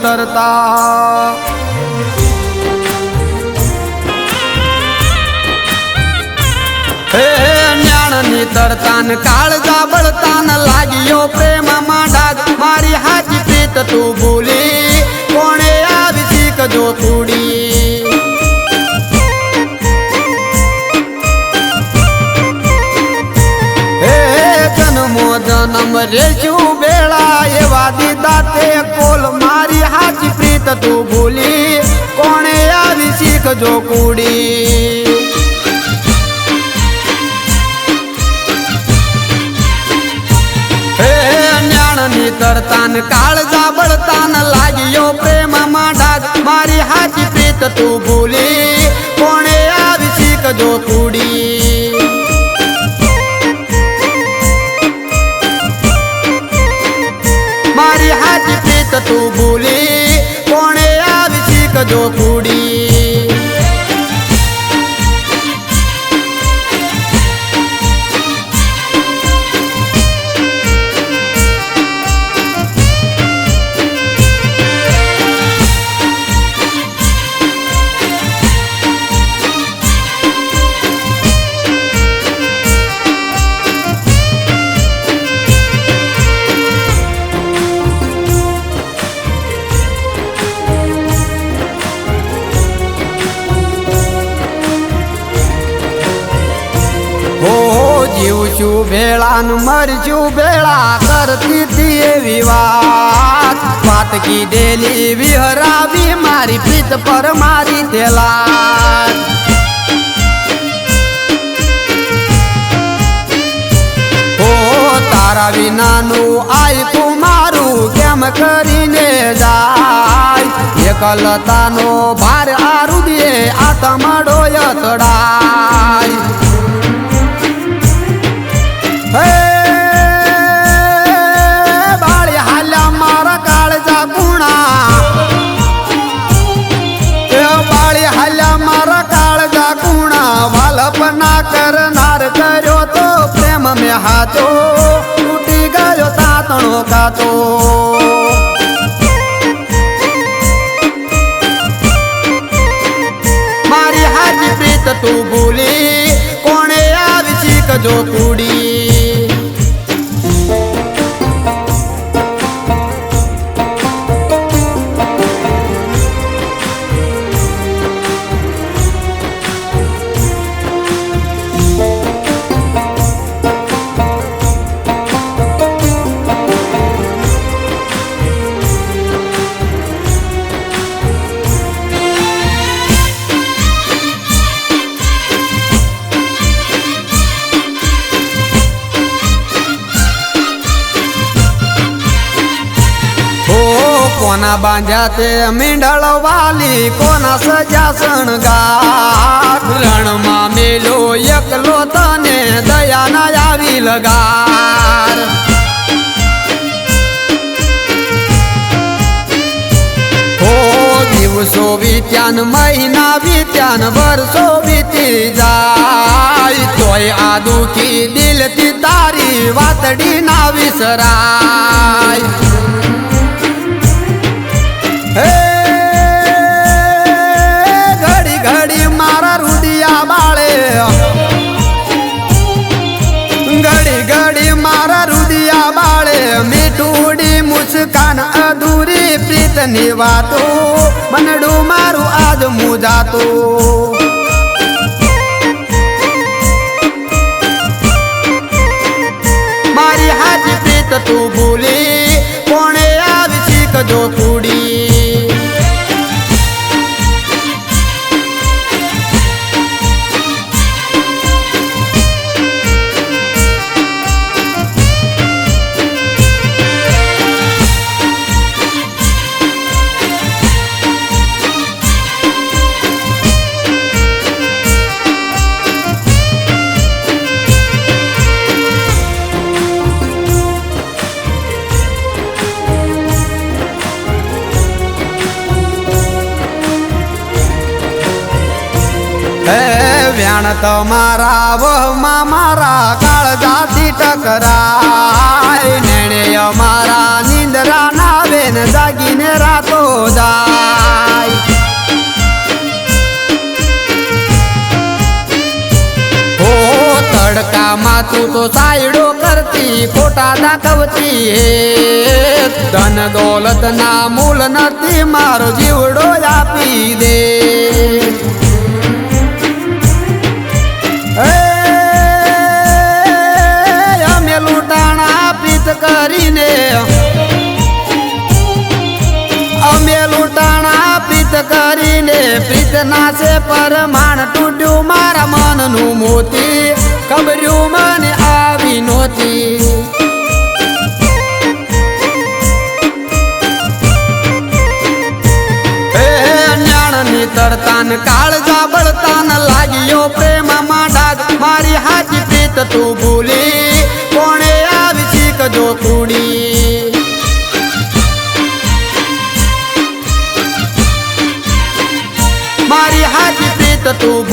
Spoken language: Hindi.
तरता हे न्याणी तरतान काळजा बळतान लागियो प्रेम डाग मारी हाची प्रीत तू भूली कोणे आवी शिक जो तुडी जन्मो जन्म रेशू बेड़ा एवा दीदा ते कोल मारी हाची प्रीत तू भूली कोणे आवी शिख जो कूड़ी हे न्याणी तरतान काळजा बळतान लागियो प्रेम डाग मारी हाची प्रीत तू भूली कोणे आवी शिख जो कूड़ी मारी हाची प्रीत तू भूली कोणे आवी शिक जो कूड़ी जीवशु भेळान मरजू भेळा करती थी विवाद बात की डेली विहरावी मारी प्रीत पर मारी तेला हो तारा विनानु आई तू मारू केम करीने जाय एकलतानो भार आरू दिए आत्मा डोयतडाय बाळी हाल्या मारा काळजा गुणा बाळी हाल्या मारा काळजा गुणा वालपना करनार कर्यो तो प्रेम में हाथो टूटी गयो तातणो कातो मारी हाची प्रीत तू भूली कोणे आवी शिक जो कूड़ी कोना बांध्याते मींढळ वाली कोना सजा सणगार रण मा मेलो एकलो तने दया ना आवी लगार हो दिवसो वित्यान महीना वित्यान वर्षो बीती जाय तोय आदुखी दिल ती तारी वातडी ना विसराय घड़ी घड़ी मारा रुदिया बाळे घड़ी घड़ी मारा रुदिया बाळे मीठूड़ी मुस्कान अधूरी प्रीत निवातो मनडू मारू आज मुजातो मारी हाची प्रीत तू भूली कोणे आवी शिक ન્યાણ તમારા વહમાં મારા કાળજાથી ટકરાય નેણે અમારા નિંદરા ના બેન જાગીને રાતો જાય તડકામાં તું તો સાયડો કરતી ખોટા દાખવતી ધન દોલત ના મૂળ નથી મારો જીવડો આપી દે અમે લૂંટાણા પ્રીત કરીને અમે લૂંટાણા પ્રીત કરીને પ્રીત નાશે પરમાણ તૂટ્યું મારા મનનું મોતી ખબર્યું મને આવી નહોતી ન્યાણની તરતાન કાળજા બળતાન લાગ્યો પ્રેમમાં ડાગ મારી હાચી પ્રીત તું ભૂલી કોણે આવી શીખજો કુડી મારી હાચી પ્રીત તું